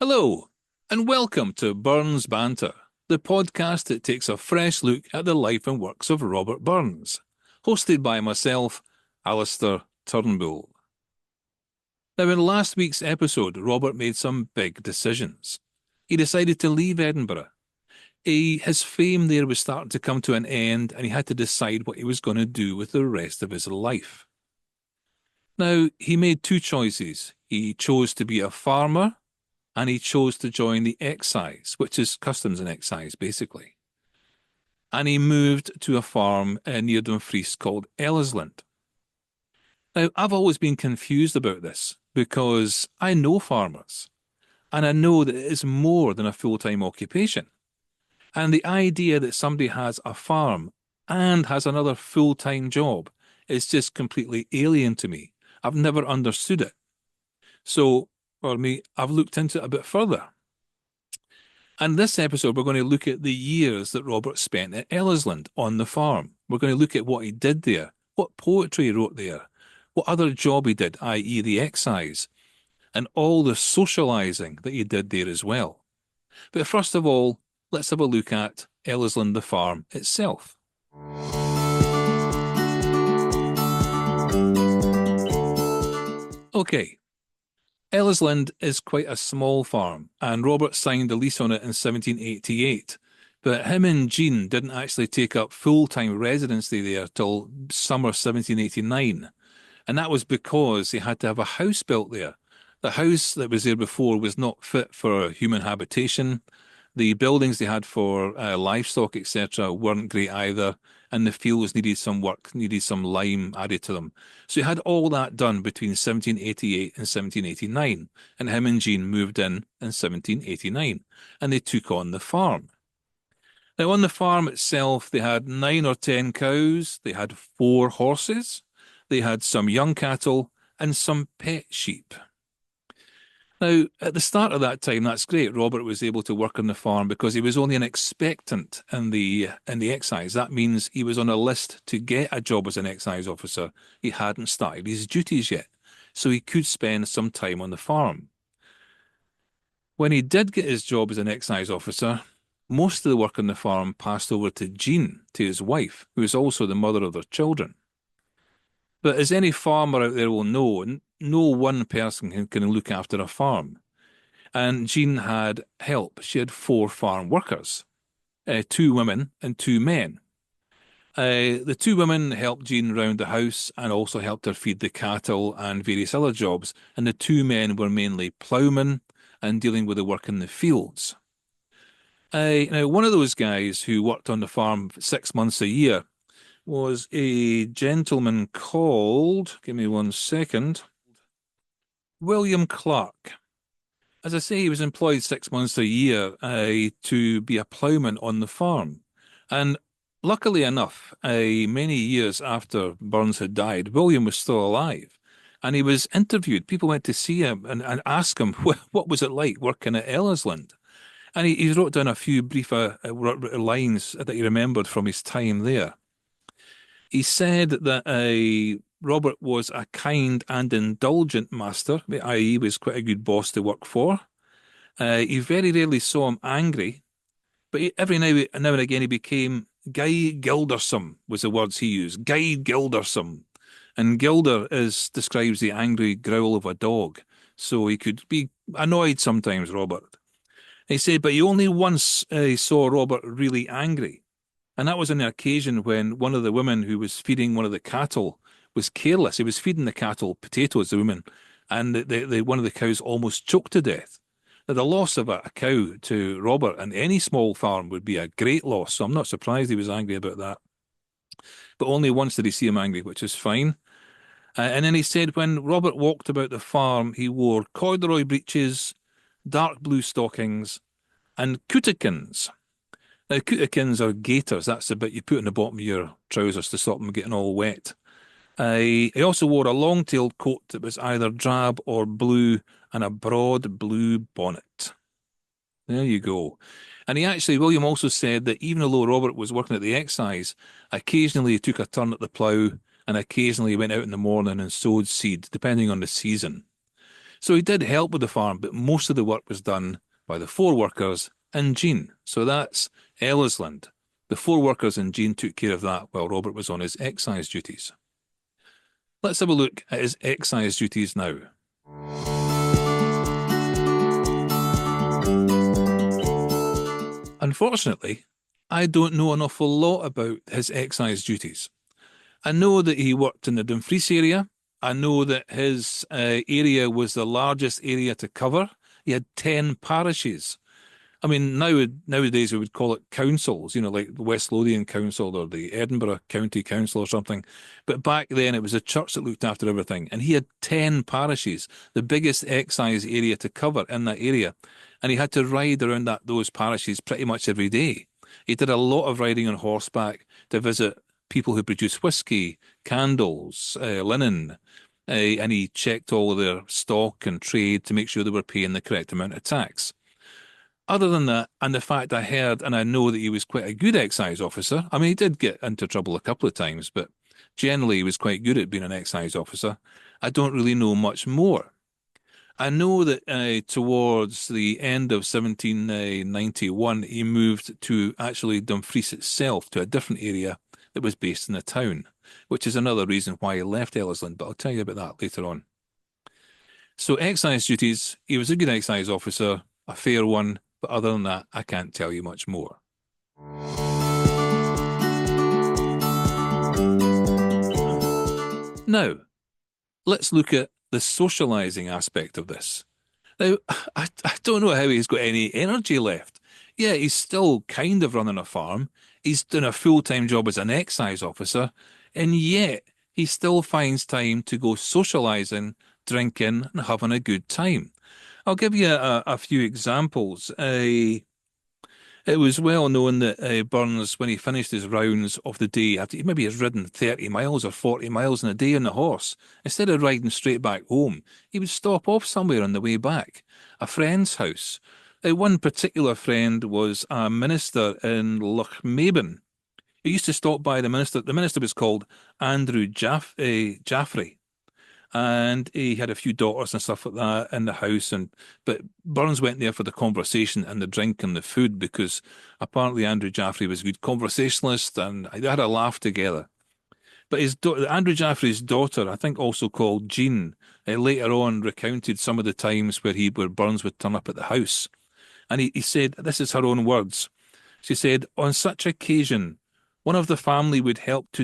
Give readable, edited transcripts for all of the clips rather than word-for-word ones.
Hello, and welcome to Burns Banter, the podcast that takes a fresh look at the life and works of Robert Burns, hosted by myself, Alistair Turnbull. Now, in last week's episode, Robert made some big decisions. He decided to leave Edinburgh. His fame there was starting to come to an end, and he had to decide what he was going to do with the rest of his life. Now, he made two choices. He chose to be a farmer, and he chose to join the excise, which is customs and excise, basically. And he moved to a farm near Dumfries called Ellisland. Now, I've always been confused about this because I know farmers, and I know that it is more than a full-time occupation. And the idea that somebody has a farm and has another full-time job is just completely alien to me. I've never understood it. So, for me, I've looked into it a bit further. And this episode, we're going to look at the years that Robert spent at Ellisland on the farm. We're going to look at what he did there, what poetry he wrote there, what other job he did, i.e. the excise, and all the socialising that he did there as well. But first of all, let's have a look at Ellisland the farm itself. Okay. Ellisland is quite a small farm, and Robert signed a lease on it in 1788. But him and Jean didn't actually take up full-time residency there till summer 1789. And that was because they had to have a house built there. The house that was there before was not fit for human habitation. The buildings they had for livestock, etc., weren't great either. And the fields needed some work, needed some lime added to them. So he had all that done between 1788 and 1789. And him and Jean moved in 1789. And they took on the farm. Now, on the farm itself, they had 9 or 10 cows, they had 4 horses, they had some young cattle, and some pet sheep. Now, at the start of that time, that's great. Robert was able to work on the farm because he was only an expectant in the excise. That means he was on a list to get a job as an excise officer. He hadn't started his duties yet, so he could spend some time on the farm. When he did get his job as an excise officer, most of the work on the farm passed over to Jean, to his wife, who is also the mother of their children. But as any farmer out there will know, no one person can look after a farm. And Jean had help. She had 4 farm workers, 2 women and 2 men. The 2 women helped Jean round the house and also helped her feed the cattle and various other jobs. And the 2 men were mainly ploughmen and dealing with the work in the fields. Now, one of those guys who worked on the farm for 6 months a year was a gentleman called, give me 1 second, William Clark. As I say, he was employed 6 months a year to be a ploughman on the farm. And luckily enough, many years after Burns had died, William was still alive. And he was interviewed. People went to see him and ask him, what was it like working at Ellisland? And he wrote down a few brief lines that he remembered from his time there. He said that Robert was a kind and indulgent master, i.e. was quite a good boss to work for. He very rarely saw him angry, but every now and again he became Guy Gildersome was the words he used, Guy Gildersome. And Gilder describes the angry growl of a dog, so he could be annoyed sometimes, Robert. He said, but he only once saw Robert really angry. And that was on the occasion when one of the women who was feeding one of the cattle was careless. He was feeding the cattle potatoes, the woman, and one of the cows almost choked to death. Now, the loss of a cow to Robert and any small farm would be a great loss, so I'm not surprised he was angry about that. But only once did he see him angry, which is fine. And then he said when Robert walked about the farm, he wore corduroy breeches, dark blue stockings, and cootikins. Now, cootikins are gaiters. That's the bit you put in the bottom of your trousers to stop them getting all wet. He also wore a long-tailed coat that was either drab or blue and a broad blue bonnet. There you go. And William also said that even though Robert was working at the excise, occasionally he took a turn at the plough and occasionally he went out in the morning and sowed seed, depending on the season. So he did help with the farm, but most of the work was done by the four workers and Jean. So that's Ellisland. The four workers and Jean took care of that while Robert was on his excise duties. Let's have a look at his excise duties now. Unfortunately, I don't know an awful lot about his excise duties. I know that he worked in the Dumfries area. I know that his area was the largest area to cover. He had 10 parishes. I mean, nowadays we would call it councils, like the West Lothian Council or the Edinburgh County Council or something. But back then it was a church that looked after everything. And he had 10 parishes, the biggest excise area to cover in that area. And he had to ride around those parishes pretty much every day. He did a lot of riding on horseback to visit people who produce whiskey, candles, linen, and he checked all of their stock and trade to make sure they were paying the correct amount of tax. Other than that, and the fact I heard and I know that he was quite a good excise officer, I mean, he did get into trouble a couple of times, but generally he was quite good at being an excise officer. I don't really know much more. I know that towards the end of 1791, he moved to actually Dumfries itself, to a different area that was based in the town, which is another reason why he left Ellisland, but I'll tell you about that later on. So excise duties, he was a good excise officer, a fair one, but other than that, I can't tell you much more. Now, let's look at the socialising aspect of this. Now, I don't know how he's got any energy left. Yeah, he's still kind of running a farm. He's doing a full-time job as an excise officer, and yet he still finds time to go socialising, drinking, and having a good time. I'll give you a few examples. It was well known that Burns, when he finished his rounds of the day, after he maybe has ridden 30 miles or 40 miles in a day on the horse, instead of riding straight back home, he would stop off somewhere on the way back, a friend's house. One particular friend was a minister in Lochmaben. He used to stop by the minister. The minister was called Andrew Jaffrey. And he had a few daughters and stuff like that in the house. But Burns went there for the conversation and the drink and the food because apparently Andrew Jaffrey was a good conversationalist and they had a laugh together. But Andrew Jaffrey's daughter, I think also called Jean, later on recounted some of the times where Burns would turn up at the house. And he said, this is her own words. She said, on such occasion, one of the family would help to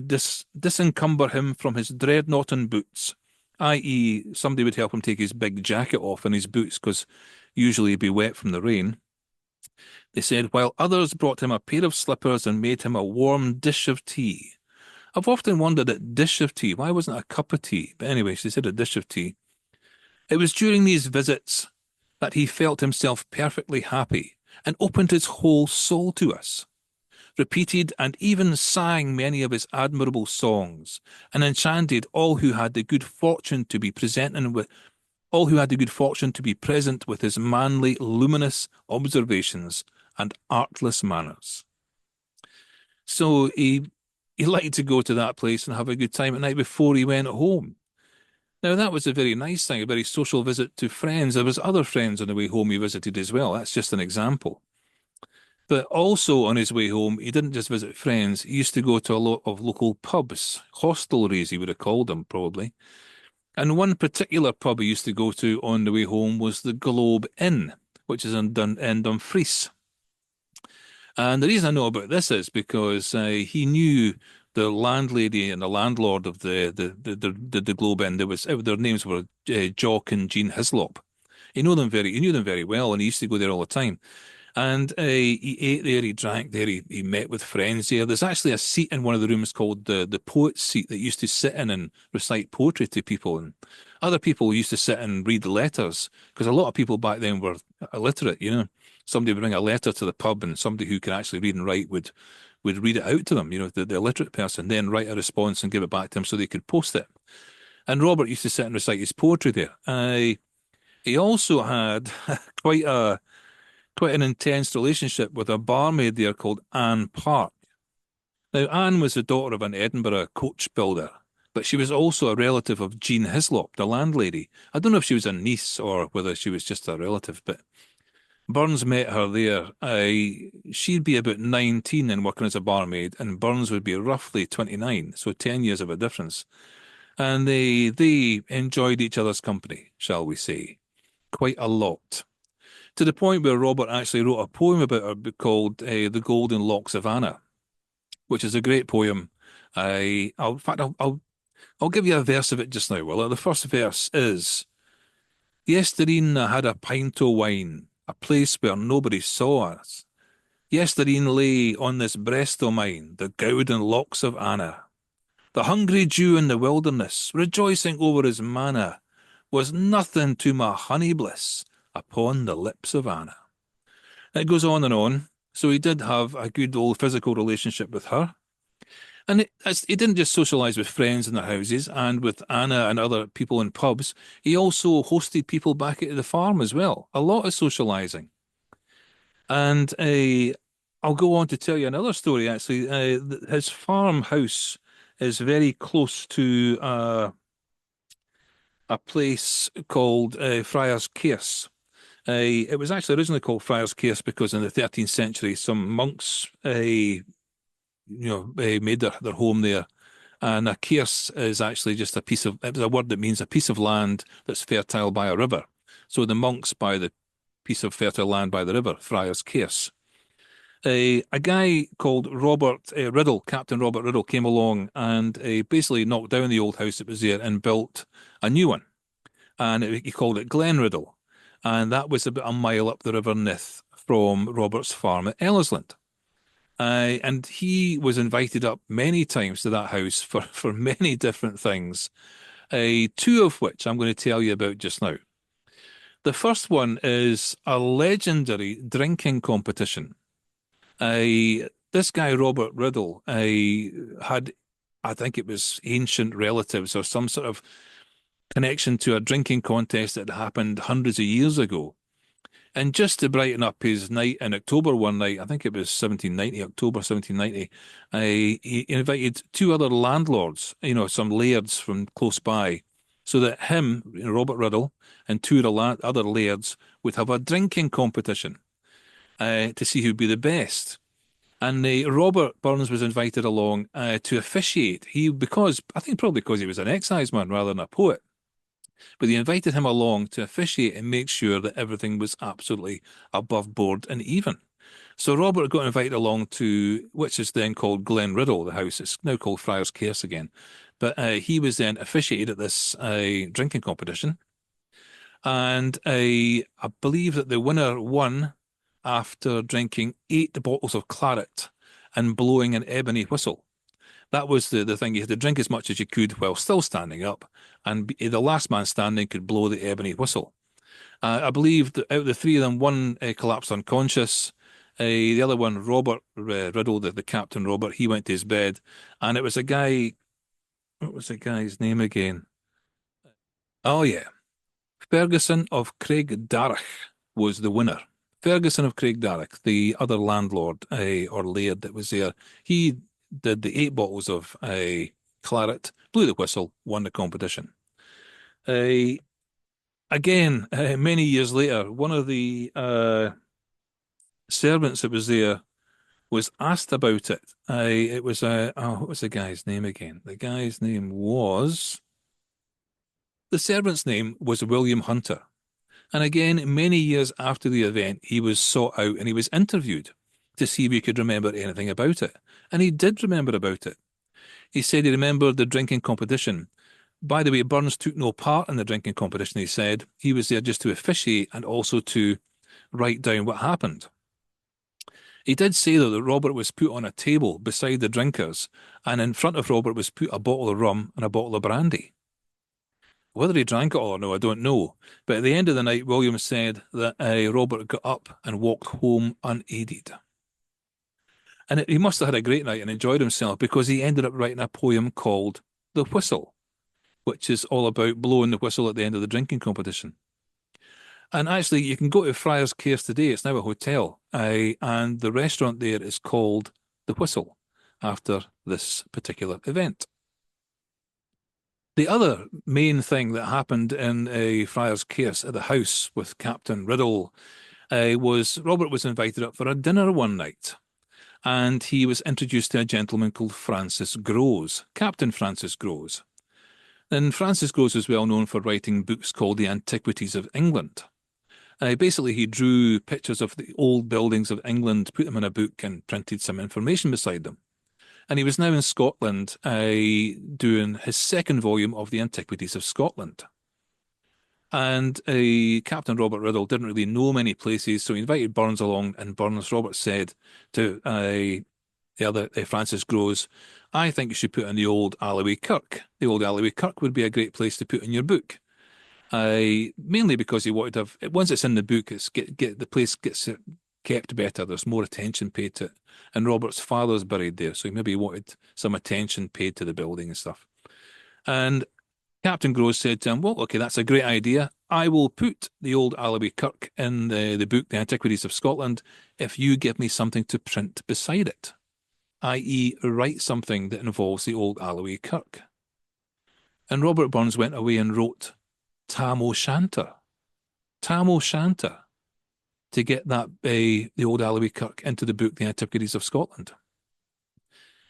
disencumber him from his dreadnought and boots, i.e. somebody would help him take his big jacket off and his boots because usually he'd be wet from the rain. They said, while others brought him a pair of slippers and made him a warm dish of tea. I've often wondered at dish of tea. Why wasn't it a cup of tea? But anyway, she said a dish of tea. It was during these visits that he felt himself perfectly happy and opened his whole soul to us, repeated and even sang many of his admirable songs, and enchanted all who had the good fortune to be present with his manly, luminous observations and artless manners. So he liked to go to that place and have a good time at night before he went home. Now, that was a very nice thing, a very social visit to friends. There was other friends on the way home he visited as well. That's just an example. But also on his way home, he didn't just visit friends. He used to go to a lot of local pubs, hostelries, he would have called them probably. And one particular pub he used to go to on the way home was the Globe Inn, which is in Dumfries. And the reason I know about this is because he knew the landlady and the landlord of the Globe Inn. Their names were Jock and Jean Hislop. He knew them very well, and he used to go there all the time. And he ate there, he drank there, he met with friends there. There's actually a seat in one of the rooms called the poet's seat that used to sit in and recite poetry to people. And other people used to sit and read letters because a lot of people back then were illiterate, Somebody would bring a letter to the pub and somebody who could actually read and write would read it out to them, the illiterate person, then write a response and give it back to them so they could post it. And Robert used to sit and recite his poetry there. He also had quite an intense relationship with a barmaid there called Anne Park. Now, Anne was the daughter of an Edinburgh coach builder, but she was also a relative of Jean Hislop, the landlady. I don't know if she was a niece or whether she was just a relative, but Burns met her there. She'd be about 19 and working as a barmaid, and Burns would be roughly 29, so 10 years of a difference. And they enjoyed each other's company, shall we say, quite a lot. To the point where Robert actually wrote a poem about her called The Golden Locks of Anna, which is a great poem. In fact, I'll give you a verse of it just now. Well, the first verse is, Yestereen I had a pint o' wine, a place where nobody saw us. Yestereen lay on this breast o' mine, the gowden locks of Anna. The hungry Jew in the wilderness, rejoicing over his manna, was nothing to my honey bliss upon the lips of Anna. It goes on and on. So he did have a good old physical relationship with her. And he didn't just socialise with friends in their houses and with Anna and other people in pubs. He also hosted people back at the farm as well. A lot of socialising. And I'll go on to tell you another story, actually. His farmhouse is very close to a place called Friars Keers. It was actually originally called Friars Keers because in the 13th century, some monks made their home there. And a keers is actually just it was a word that means a piece of land that's fertile by a river. So the monks buy the piece of fertile land by the river, Friars Keers. A guy called Robert Riddle, Captain Robert Riddle, came along and basically knocked down the old house that was there and built a new one. And he called it Glen Riddle. And that was about a mile up the River Nith from Robert's farm at Ellisland. And he was invited up many times to that house for many different things, two of which I'm going to tell you about just now. The first one is a legendary drinking competition. This guy, Robert Riddle, had, I think it was ancient relatives or some sort of connection to a drinking contest that happened hundreds of years ago. And just to brighten up his night in October one night, I think it was October 1790, he invited two other landlords, some lairds from close by, so that him, Robert Riddle, and two of the other lairds would have a drinking competition to see who'd be the best. And Robert Burns was invited along to officiate. I think probably because he was an exciseman rather than a poet. But they invited him along to officiate and make sure that everything was absolutely above board and even. So Robert got invited along to, which is then called Glen Riddle, the house. It's now called Friars Keers again. But he was then officiated at this drinking competition. And I believe that the winner won after drinking 8 bottles of claret and blowing an ebony whistle. That was the thing. You had to drink as much as you could while still standing up, and the last man standing could blow the ebony whistle. I believe that out of the three of them, one collapsed unconscious. The other one, Robert Riddle, the Captain Robert, he went to his bed, and it was a guy. What was the guy's name again? Oh yeah, Ferguson of Craigdarroch was the winner. Ferguson of Craigdarroch, the other landlord or laird that was there, he did the 8 bottles of claret, blew the whistle, won the competition. Again, many years later, one of the servants that was there was asked about it. It was what was the guy's name again? The servant's name was William Hunter. And again, many years after the event, he was sought out and he was interviewed to see if he could remember anything about it. And he did remember about it. He said he remembered the drinking competition. By the way, Burns took no part in the drinking competition, he said. He was there just to officiate and also to write down what happened. He did say, though, that Robert was put on a table beside the drinkers, and in front of Robert was put a bottle of rum and a bottle of brandy. Whether he drank it all or no, I don't know. But at the end of the night, William said that Robert got up and walked home unaided. And he must have had a great night and enjoyed himself because he ended up writing a poem called The Whistle, which is all about blowing the whistle at the end of the drinking competition. And actually, you can go to Friars Keers today. It's now a hotel. And the restaurant there is called The Whistle after this particular event. The other main thing that happened in Friar's Case at the house with Captain Riddle was Robert was invited up for a dinner one night, and he was introduced to a gentleman called Francis Grose, Captain Francis Grose. And Francis Grose was well known for writing books called The Antiquities of England. Basically, he drew pictures of the old buildings of England, put them in a book, and printed some information beside them. And he was now in Scotland doing his second volume of The Antiquities of Scotland. And Captain Robert Riddle didn't really know many places, so he invited Burns along, and Burns, Robert said to the other Francis Grose, I think you should put in the old Alloway Kirk. The old Alloway Kirk would be a great place to put in your book. Mainly because he wanted to have, once it's in the book, the place gets kept better. There's more attention paid to it. And Robert's father's buried there, so he maybe wanted some attention paid to the building and stuff. And Captain Grose said to him, well, okay, that's a great idea. I will put the old Alloway Kirk in the book, The Antiquities of Scotland, if you give me something to print beside it, i.e. write something that involves the old Alloway Kirk. And Robert Burns went away and wrote Tam O'Shanter, to get that the old Alloway Kirk into the book, The Antiquities of Scotland.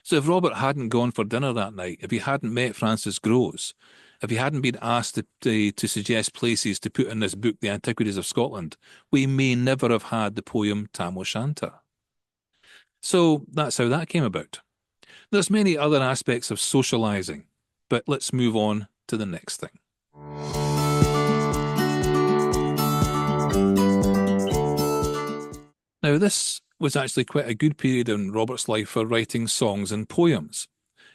So if Robert hadn't gone for dinner that night, if he hadn't met Francis Grose, if he hadn't been asked to suggest places to put in this book, The Antiquities of Scotland, we may never have had the poem Tam O'Shanter. So that's how that came about. There's many other aspects of socialising, but let's move on to the next thing. Now, this was actually quite a good period in Robert's life for writing songs and poems.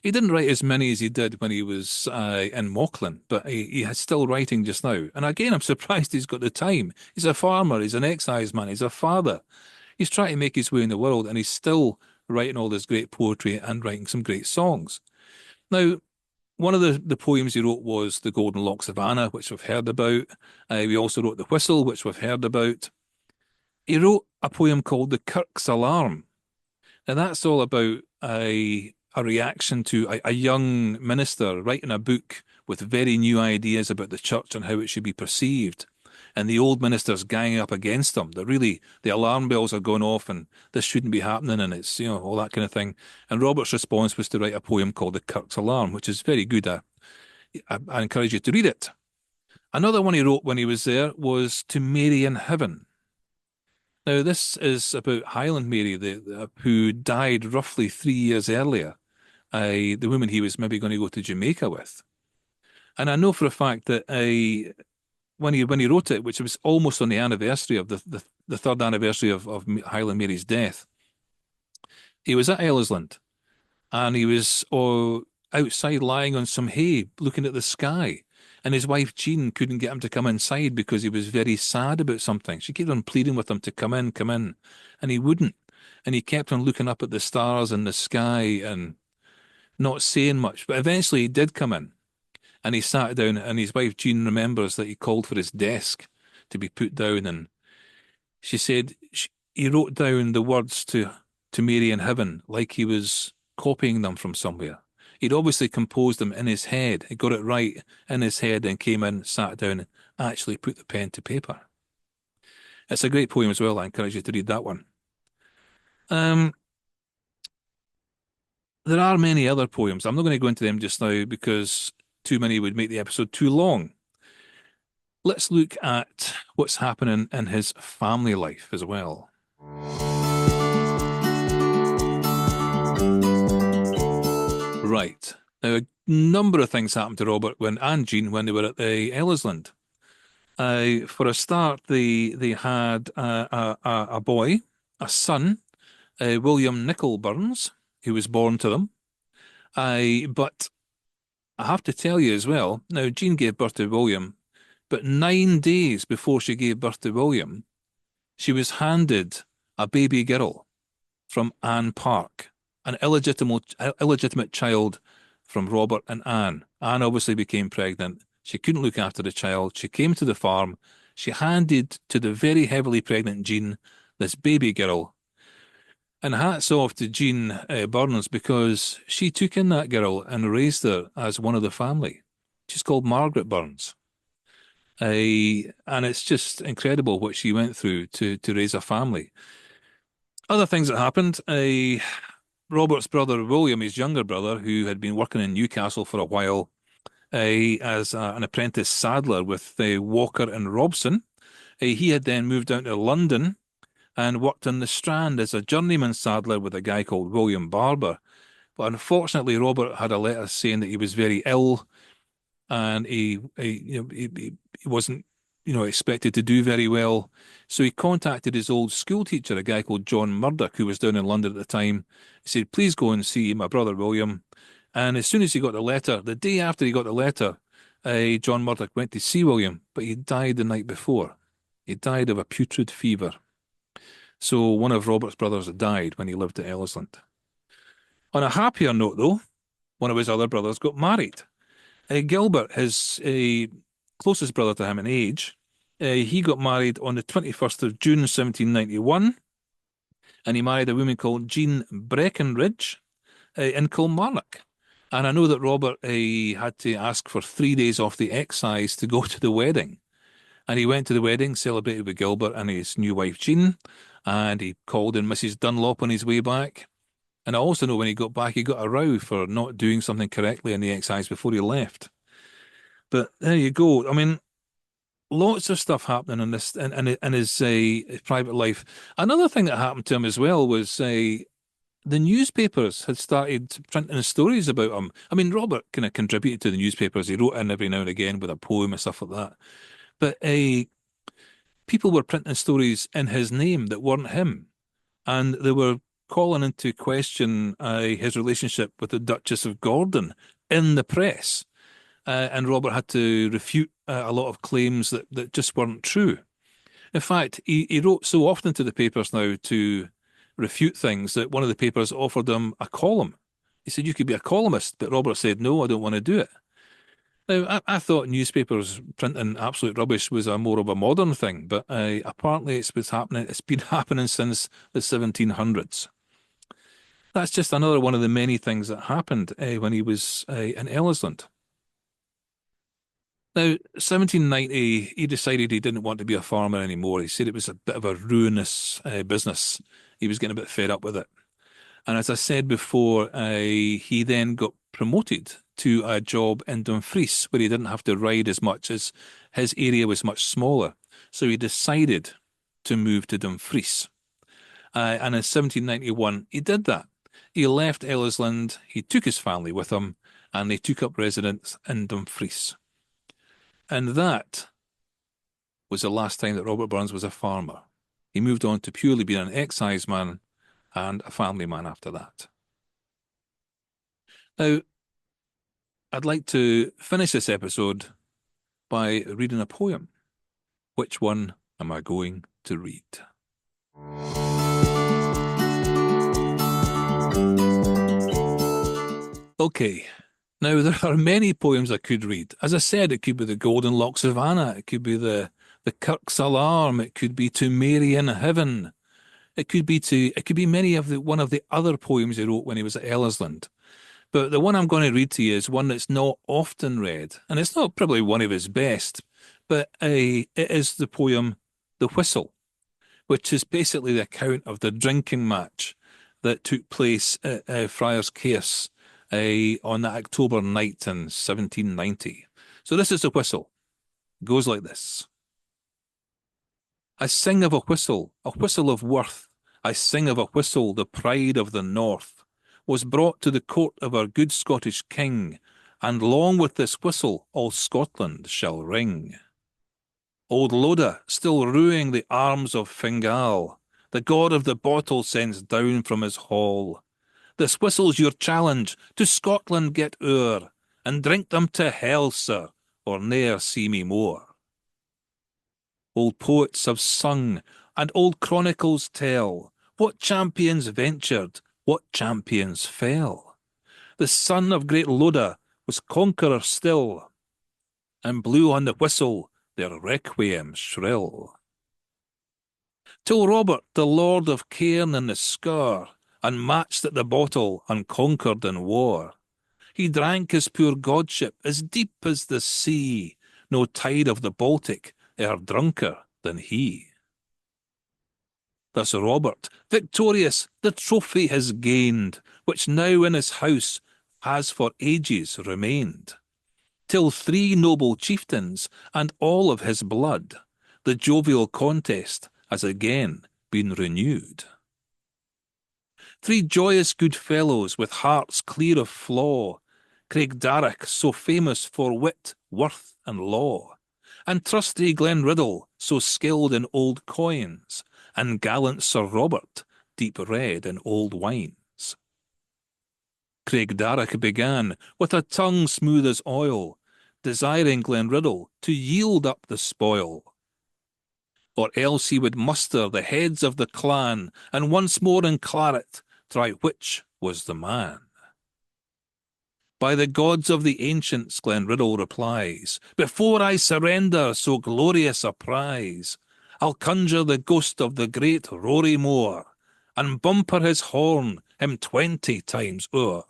He didn't write as many as he did when he was in Mauchline, but he is still writing just now. And again, I'm surprised he's got the time. He's a farmer, he's an excise man, he's a father. He's trying to make his way in the world, and he's still writing all this great poetry and writing some great songs. Now, one of the poems he wrote was The Golden Locks of Anna, which we've heard about. We also wrote The Whistle, which we've heard about. He wrote a poem called The Kirk's Alarm. And that's all about a reaction to a young minister writing a book with very new ideas about the church and how it should be perceived. And the old minister's ganging up against them. That really, the alarm bells are going off and this shouldn't be happening, and it's, all that kind of thing. And Robert's response was to write a poem called The Kirk's Alarm, which is very good. I encourage you to read it. Another one he wrote when he was there was To Mary in Heaven. Now, this is about Highland Mary, who died roughly 3 years earlier, the woman he was maybe going to go to Jamaica with. And I know for a fact that when he wrote it, which was almost on the anniversary of the third anniversary of Highland Mary's death, he was at Ellisland, and he was outside lying on some hay, looking at the sky. And his wife, Jean, couldn't get him to come inside because he was very sad about something. She kept on pleading with him to come in. And he wouldn't. And he kept on looking up at the stars and the sky and not saying much. But eventually he did come in. And he sat down, and his wife, Jean, remembers that he called for his desk to be put down. And she said he wrote down the words to Mary in Heaven like he was copying them from somewhere. He'd obviously composed them in his head. He got it right in his head and came in, sat down, and actually put the pen to paper. It's a great poem as well. I encourage you to read that one. There are many other poems. I'm not going to go into them just now because too many would make the episode too long. Let's look at what's happening in his family life as well. Right. Now, a number of things happened to Robert and Jean when they were at the Ellisland. For a start, they had a boy, a son, William Nicol Burns, who was born to them. But I have to tell you as well, now Jean gave birth to William, but 9 days before she gave birth to William, she was handed a baby girl from Anne Park, an illegitimate child from Robert and Anne. Anne obviously became pregnant. She couldn't look after the child. She came to the farm. She handed to the very heavily pregnant Jean this baby girl. And hats off to Jean Burns, because she took in that girl and raised her as one of the family. She's called Margaret Burns. And it's just incredible what she went through to raise a family. Other things that happened, Robert's brother William, his younger brother, who had been working in Newcastle for a while as an apprentice saddler with Walker and Robson, he had then moved down to London and worked in the Strand as a journeyman saddler with a guy called William Barber. But unfortunately, Robert had a letter saying that he was very ill and he wasn't, expected to do very well. So he contacted his old school teacher, a guy called John Murdoch, who was down in London at the time. He said, please go and see my brother William. And as soon as he got the letter, the day after he got the letter, John Murdoch went to see William, but he died the night before. He died of a putrid fever. So one of Robert's brothers died when he lived at Ellisland. On a happier note, though, one of his other brothers got married. Gilbert, his closest brother to him in age, he got married on the 21st of June, 1791, and he married a woman called Jean Breckenridge in Kilmarnock. And I know that Robert had to ask for 3 days off the excise to go to the wedding. And he went to the wedding, celebrated with Gilbert and his new wife, Jean, and he called in Mrs. Dunlop on his way back. And I also know when he got back, he got a row for not doing something correctly in the excise before he left. But there you go. I mean, lots of stuff happening in this in his private life. Another thing that happened to him as well was the newspapers had started printing stories about him. I mean, Robert kind of contributed to the newspapers. He wrote in every now and again with a poem and stuff like that. But people were printing stories in his name that weren't him. And they were calling into question his relationship with the Duchess of Gordon in the press. And Robert had to refute a lot of claims that just weren't true. In fact, he wrote so often to the papers now to refute things that one of the papers offered him a column. He said, you could be a columnist, but Robert said, no, I don't want to do it. Now, I thought newspapers printing absolute rubbish was more of a modern thing, but apparently it's been happening since the 1700s. That's just another one of the many things that happened when he was in Ellisland. Now, 1790, he decided he didn't want to be a farmer anymore. He said it was a bit of a ruinous business. He was getting a bit fed up with it. And as I said before, he then got promoted to a job in Dumfries, where he didn't have to ride as much, as his area was much smaller. So he decided to move to Dumfries. And in 1791, he did that. He left Ellisland, he took his family with him, and they took up residence in Dumfries. And that was the last time that Robert Burns was a farmer. He moved on to purely being an excise man and a family man after that. Now, I'd like to finish this episode by reading a poem. Which one am I going to read? Okay, now there are many poems I could read. As I said, it could be the Golden Locks of Anna, it could be the Kirk's Alarm, it could be To Mary in Heaven, it could be many of one of the other poems he wrote when he was at Ellisland. But the one I'm going to read to you is one that's not often read, and it's not probably one of his best, but it is the poem The Whistle, which is basically the account of the drinking match that took place at Friars Case on that October night in 1790. So this is The Whistle. It goes like this. I sing of a whistle of worth. I sing of a whistle, the pride of the north, was brought to the court of our good Scottish king, and long with this whistle all Scotland shall ring. Old Loda, still rueing the arms of Fingal, the god of the bottle sends down from his hall. This whistle's your challenge, to Scotland get o'er, and drink them to hell, sir, or ne'er see me more. Old poets have sung, and old chronicles tell, what champions ventured, what champions fell. The son of great Loda was conqueror still, and blew on the whistle their requiem shrill. Till Robert, the lord of Cairn and the Scaur, unmatched at the bottle, unconquered in war, He drank his poor godship as deep as the sea. No tide of the Baltic e'er drunker than he. Thus Robert, victorious, the trophy has gained, which now in his house has for ages remained, till 3 noble chieftains and all of his blood, the jovial contest has again been renewed. 3 joyous good fellows with hearts clear of flaw, Craigdarroch so famous for wit, worth, and law, and trusty Glenriddle so skilled in old coins, and gallant Sir Robert deep read in old wines. Craigdarroch began with a tongue smooth as oil, desiring Glenriddle to yield up the spoil, or else he would muster the heads of the clan, and once more in claret try which was the man. By the gods of the ancients, Glenriddle replies, before I surrender so glorious a prize, I'll conjure the ghost of the great Rory Moore, and bumper his horn him 20 times o'er.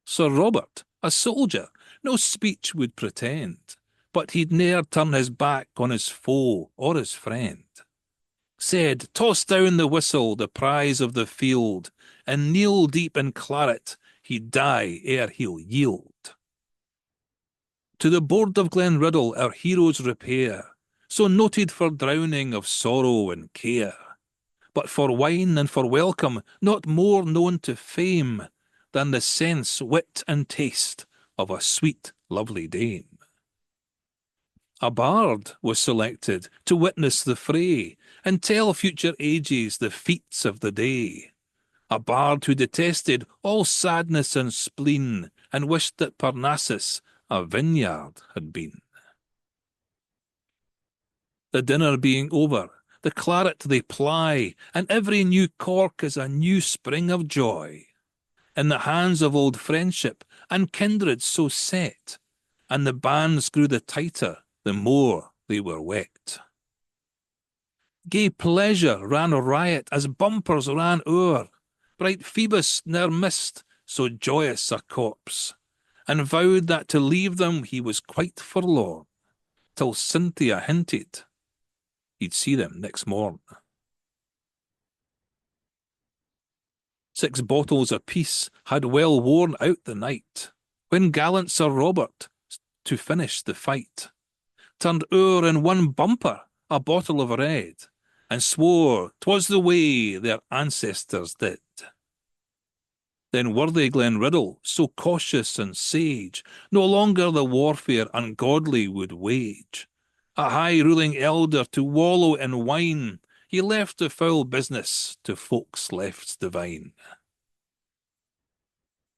Sir Robert, a soldier, no speech would pretend, but he'd ne'er turn his back on his foe or his friend. Said, toss down the whistle, the prize of the field, and kneel deep in claret, he'd die ere he'll yield. To the board of Glenriddle our heroes repair, so noted for drowning of sorrow and care, but for wine and for welcome not more known to fame than the sense, wit, and taste of a sweet, lovely dame. A bard was selected to witness the fray and tell future ages the feats of the day. A bard who detested all sadness and spleen and wished that Parnassus a vineyard had been. The dinner being over, the claret they ply, and every new cork is a new spring of joy. In the hands of old friendship and kindred so set, and the bands grew the tighter the more they were wet. Gay pleasure ran riot as bumpers ran o'er, bright Phoebus ne'er missed so joyous a corpse, and vowed that to leave them he was quite forlorn, till Cynthia hinted he'd see them next morn. 6 bottles apiece had well worn out the night, when gallant Sir Robert, to finish the fight, turned o'er in one bumper a bottle of red, and swore 'twas the way their ancestors did. Then worthy Glenriddle, so cautious and sage, no longer the warfare ungodly would wage. A high-ruling elder to wallow in wine, he left the foul business to folks left divine.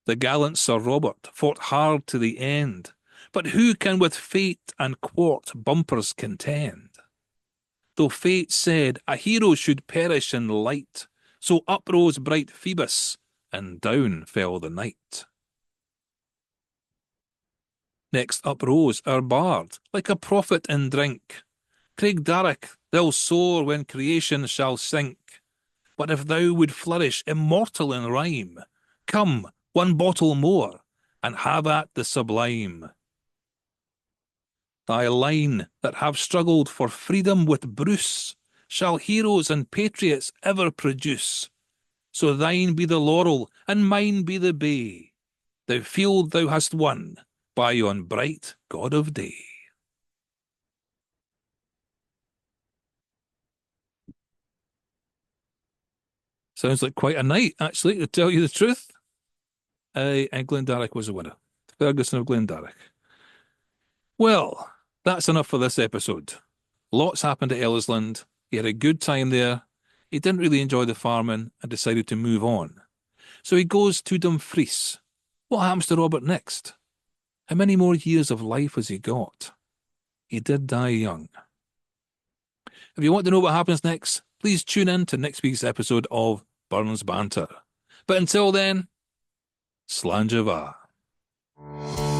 The gallant Sir Robert fought hard to the end, but who can with fate and quart bumpers contend? Though fate said a hero should perish in light, so uprose bright Phoebus, and down fell the night. Next uprose our bard, like a prophet in drink. Craigdarroch, thou'll soar when creation shall sink, but if thou would flourish immortal in rhyme, come, 1 bottle more, and have at the sublime. Thy line that have struggled for freedom with Bruce shall heroes and patriots ever produce. So thine be the laurel, and mine be the bay, thou field thou hast won by yon bright god of day. Sounds like quite a night, actually, to tell you the truth. And Glendarroch was a winner. Ferguson of Glendarroch. Well, that's enough for this episode. Lots happened at Ellisland. He had a good time there. He didn't really enjoy the farming and decided to move on. So he goes to Dumfries. What happens to Robert next? How many more years of life has he got? He did die young. If you want to know what happens next, please tune in to next week's episode of Burns Banter. But until then, Slàinte mhath.